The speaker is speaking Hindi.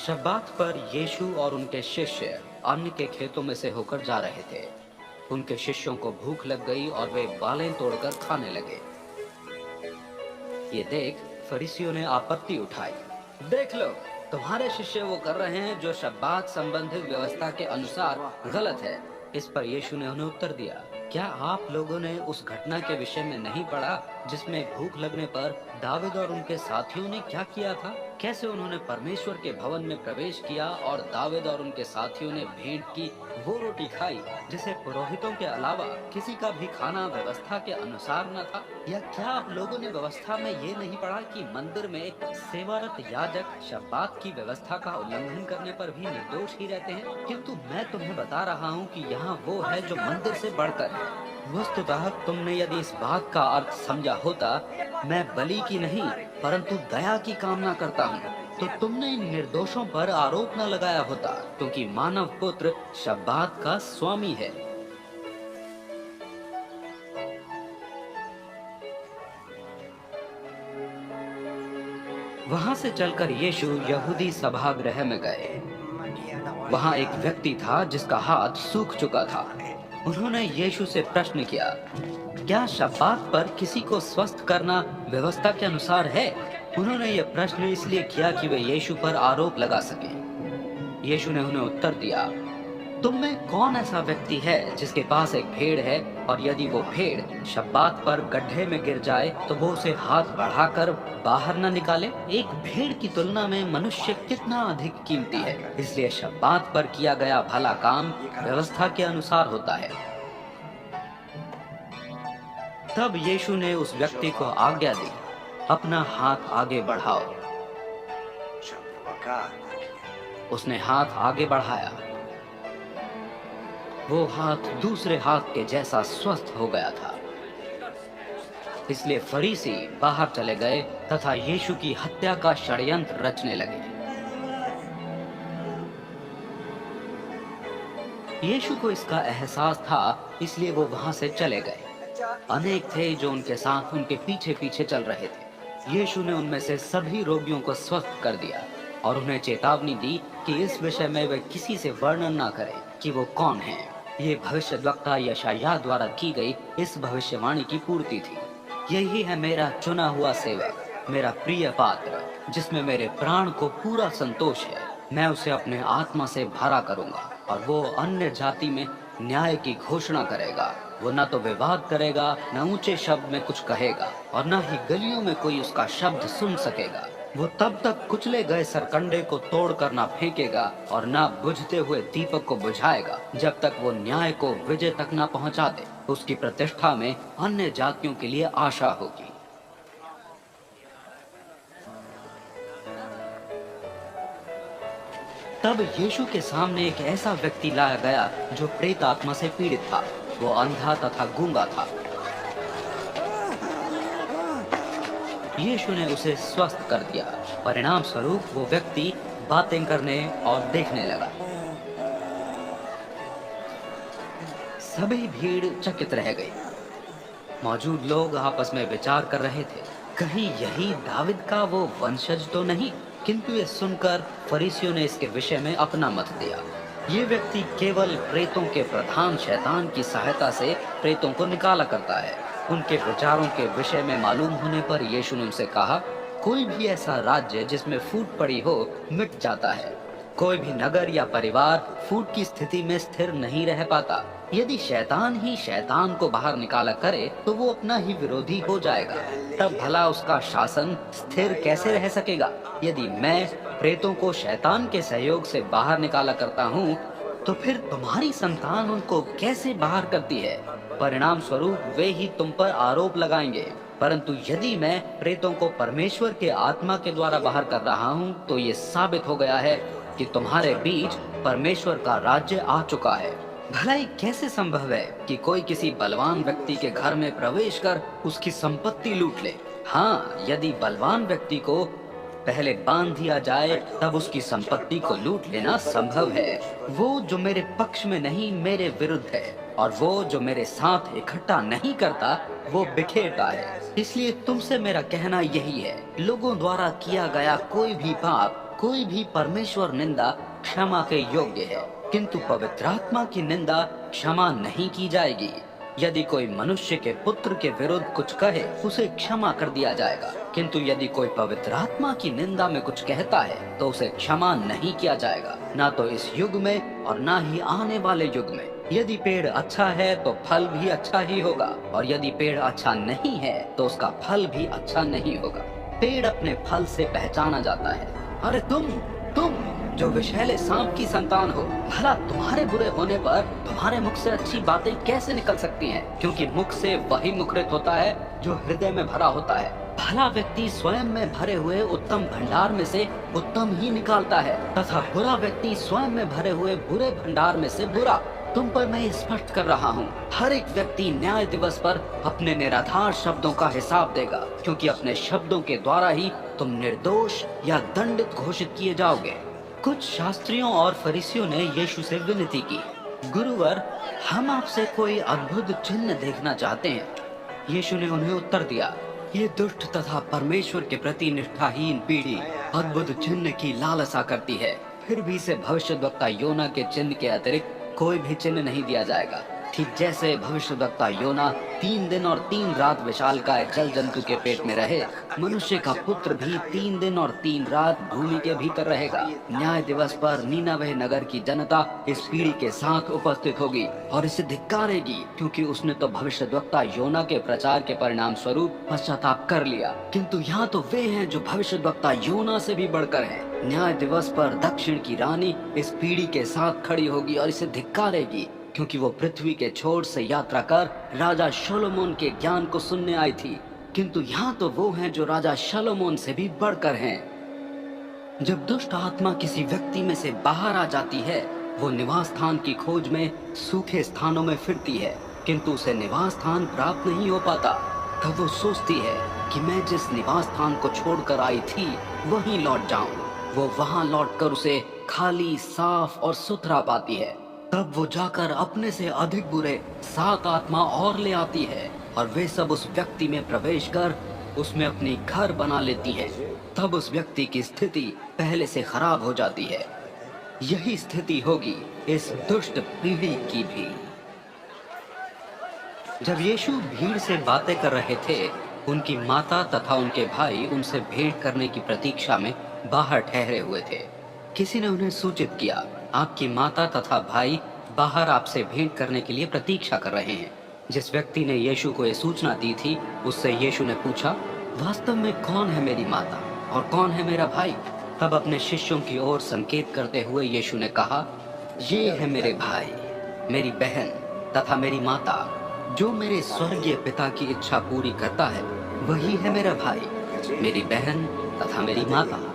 शब्बात पर यीशु और उनके शिष्य अन्न के खेतों में से होकर जा रहे थे। उनके शिष्यों को भूख लग गई और वे बालें तोड़कर खाने लगे। ये देख फरीसियों ने आपत्ति उठाई। देख लो, तुम्हारे शिष्य वो कर रहे हैं जो शब्बात संबंधित व्यवस्था के अनुसार गलत है। इस पर यीशु ने उन्हें उत्तर दिया, क्या आप लोगों ने उस घटना के विषय में नहीं पढ़ा जिसमें भूख लगने पर दाऊद और उनके साथियों ने क्या किया था? कैसे उन्होंने परमेश्वर के भवन में प्रवेश किया और दाऊद और उनके साथियों ने भेंट की वो रोटी खाई जिसे पुरोहितों के अलावा किसी का भी खाना व्यवस्था के अनुसार न था? या क्या आप लोगों ने व्यवस्था में ये नहीं पढ़ा कि मंदिर में सेवारत याजक शब्बात की व्यवस्था का उल्लंघन करने पर भी निर्दोष ही रहते हैं? किंतु मैं तुम्हें बता रहा हूँ कि यहाँ वो है जो मंदिर से बढ़कर है। वस्तुतः तुमने यदि इस बात का अर्थ समझा होता, मैं बलि की नहीं परंतु दया की कामना करता हूँ, तो तुमने इन निर्दोषों पर आरोप न लगाया होता, क्योंकि मानव पुत्र शब्बात का स्वामी है। वहां से चलकर यीशु यहूदी सभागृह में गए। वहां एक व्यक्ति था जिसका हाथ सूख चुका था। उन्होंने यीशु से प्रश्न किया, क्या शब्बात पर किसी को स्वस्थ करना व्यवस्था के अनुसार है? उन्होंने यह प्रश्न इसलिए किया कि वे यीशु पर आरोप लगा सकें। यीशु ने उन्हें उत्तर दिया, तुम में कौन ऐसा व्यक्ति है जिसके पास एक भेड़ है और यदि वो भेड़ शब्बात पर गड्ढे में गिर जाए तो वो उसे हाथ बढ़ाकर बाहर न निकाले? एक भेड़ की तुलना में मनुष्य कितना अधिक कीमती है। इसलिए शब्बात पर किया गया भला काम व्यवस्था के अनुसार होता है। तब यीशु ने उस व्यक्ति को आज्ञा दी, अपना हाथ आगे बढ़ाओ। उसने हाथ आगे बढ़ाया। वो हाथ दूसरे हाथ के जैसा स्वस्थ हो गया था। इसलिए फरीसी बाहर चले गए तथा यीशु की हत्या का षड्यंत्र रचने लगे। यीशु को इसका एहसास था, इसलिए वो वहां से चले गए। अनेक थे जो उनके साथ उनके पीछे पीछे चल रहे थे। यीशु ने उनमें से सभी रोगियों को स्वस्थ कर दिया और उन्हें चेतावनी दी कि इस विषय में वे किसी से वर्णन न करें कि वो कौन है। ये भविष्यद्वक्ता यशायाह द्वारा की गई इस भविष्यवाणी की पूर्ति थी। यही है मेरा चुना हुआ सेवक, मेरा प्रिय पात्र, जिसमें मेरे प्राण को पूरा संतोष है। मैं उसे अपने आत्मा से भरा करूंगा और वो अन्य जाति में न्याय की घोषणा करेगा। वो न तो विवाद करेगा, न ऊंचे शब्द में कुछ कहेगा और न ही गलियों में कोई उसका शब्द सुन सकेगा। वो तब तक कुचले गए सरकंडे को तोड़कर ना फेंकेगा और ना बुझते हुए दीपक को बुझाएगा जब तक वो न्याय को विजय तक ना पहुंचा दे। उसकी प्रतिष्ठा में अन्य जातियों के लिए आशा होगी। तब यीशु के सामने एक ऐसा व्यक्ति लाया गया जो प्रेत आत्मा से पीड़ित था। वो अंधा तथा गूंगा था। यीशु ने उसे स्वस्थ कर दिया। परिणाम स्वरूप वो व्यक्ति बातें करने और देखने लगा। सभी भीड़ चकित रह गई। मौजूद लोग आपस में विचार कर रहे थे, कहीं यही दाऊद का वो वंशज तो नहीं? किंतु ये सुनकर फरीसियों ने इसके विषय में अपना मत दिया। ये व्यक्ति केवल प्रेतों के प्रधान शैतान की सहायता से प्रेतों को निकाला करता है। उनके विचारों के विषय में मालूम होने पर यीशु ने उनसे कहा, कोई भी ऐसा राज्य जिसमें फूट पड़ी हो मिट जाता है। कोई भी नगर या परिवार फूट की स्थिति में स्थिर नहीं रह पाता। यदि शैतान ही शैतान को बाहर निकाला करे तो वो अपना ही विरोधी हो जाएगा। तब भला उसका शासन स्थिर कैसे रह सकेगा? यदि मैं प्रेतों को शैतान के सहयोग से बाहर निकाला करता हूँ, तो फिर तुम्हारी संतान उनको कैसे बाहर करती है? परिणाम स्वरूप वे ही तुम पर आरोप लगाएंगे। परंतु यदि मैं प्रेतों को परमेश्वर के आत्मा के द्वारा बाहर कर रहा हूँ, तो ये साबित हो गया है कि तुम्हारे बीच परमेश्वर का राज्य आ चुका है। भला ये कैसे संभव है कि कोई किसी बलवान व्यक्ति के घर में प्रवेश कर उसकी संपत्ति लूट ले? हाँ, यदि बलवान व्यक्ति को पहले बांध दिया जाए तब उसकी संपत्ति को लूट लेना संभव है। वो जो मेरे पक्ष में नहीं मेरे विरुद्ध है, और वो जो मेरे साथ इकट्ठा नहीं करता वो बिखेरता है। इसलिए तुमसे मेरा कहना यही है, लोगों द्वारा किया गया कोई भी पाप कोई भी परमेश्वर निंदा क्षमा के योग्य है, किंतु पवित्र आत्मा की निंदा क्षमा नहीं की जाएगी। यदि कोई मनुष्य के पुत्र के विरुद्ध कुछ कहे, उसे क्षमा कर दिया जाएगा, किंतु यदि कोई पवित्र आत्मा की निंदा में कुछ कहता है तो उसे क्षमा नहीं किया जाएगा, ना तो इस युग में और ना ही आने वाले युग में। यदि पेड़ अच्छा है तो फल भी अच्छा ही होगा, और यदि पेड़ अच्छा नहीं है तो उसका फल भी अच्छा नहीं होगा। पेड़ अपने फल से पहचाना जाता है। अरे तुम जो विषैले सांप की संतान हो, भला तुम्हारे बुरे होने पर तुम्हारे मुख से अच्छी बातें कैसे निकल सकती हैं? क्योंकि मुख से वही मुखरित होता है जो हृदय में भरा होता है। भला व्यक्ति स्वयं में भरे हुए उत्तम भंडार में से उत्तम ही निकालता है, तथा बुरा व्यक्ति स्वयं में भरे हुए बुरे भंडार में से बुरा। तुम पर मैं स्पष्ट कर रहा हूँ, हर एक व्यक्ति न्याय दिवस पर अपने निराधार शब्दों का हिसाब देगा, क्योंकि अपने शब्दों के द्वारा ही तुम निर्दोष या दंडित घोषित किए जाओगे। कुछ शास्त्रियों और फरीसियों ने यीशु से विनती की, गुरुवर, हम आपसे कोई अद्भुत चिन्ह देखना चाहते हैं। यीशु ने उन्हें उत्तर दिया, ये दुष्ट तथा परमेश्वर के प्रति निष्ठाहीन पीढ़ी अद्भुत चिन्ह की लालसा करती है, फिर भी इसे भविष्यद्वक्ता योना के चिन्ह के अतिरिक्त कोई भी चिन्ह नहीं दिया जाएगा। ठीक जैसे भविष्यद्वक्ता योना 3 दिन और 3 रात विशालकाय जल जंतु के पेट में रहे, मनुष्य का पुत्र भी 3 दिन और 3 रात भूमि के भीतर रहेगा। न्याय दिवस पर नीनवे नगर की जनता इस पीढ़ी के साथ उपस्थित होगी और इसे धिक्कारेगी, क्योंकि उसने तो भविष्यद्वक्ता योना के प्रचार के परिणाम स्वरूप पश्चाताप कर लिया। किंतु यहाँ तो वे हैं जो भविष्यद्वक्ता योना से भी बढ़कर हैं। न्याय दिवस पर दक्षिण की रानी इस पीढ़ी के साथ खड़ी होगी और इसे धिक्कारेगी, क्योंकि वो पृथ्वी के छोर से यात्रा कर राजा शलोमोन के ज्ञान को सुनने आई थी। किंतु यहाँ तो वो हैं जो राजा शलोमोन से भी बढ़कर हैं। जब दुष्ट आत्मा किसी व्यक्ति में से बाहर आ जाती है, वो निवास स्थान की खोज में सूखे स्थानों में फिरती है, किंतु उसे निवास स्थान प्राप्त नहीं हो पाता। तब वो सोचती है कि मैं जिस निवास स्थान को छोड़कर आई थी वहीं लौट जाऊं। वो वहां लौटकर उसे खाली, साफ और सुथरा पाती है। तब वो जाकर अपने से अधिक बुरे 7 आत्मा और ले आती है, और वे सब उस व्यक्ति में प्रवेश कर उसमें अपनी घर बना लेती हैं। तब उस व्यक्ति की स्थिति पहले से खराब हो जाती है। यही स्थिति होगी इस दुष्ट पीढ़ी की भी। जब यीशु भीड़ से बातें कर रहे थे, उनकी माता तथा उनके भाई उनसे भेंट करने की प्रतीक्षा में बाहर ठहरे हुए थे। किसी ने उन्हें सूचित किया, आपकी माता तथा भाई बाहर आपसे भेंट करने के लिए प्रतीक्षा कर रहे हैं। जिस व्यक्ति ने यीशु को यह सूचना दी थी, उससे यीशु ने पूछा, वास्तव में कौन है मेरी माता और कौन है मेरा भाई? तब अपने शिष्यों की ओर संकेत करते हुए यीशु ने कहा, ये है मेरे भाई, मेरी बहन तथा मेरी माता। जो मेरे स्वर्गीय पिता की इच्छा पूरी करता है, वही है मेरा भाई, मेरी बहन तथा मेरी माता।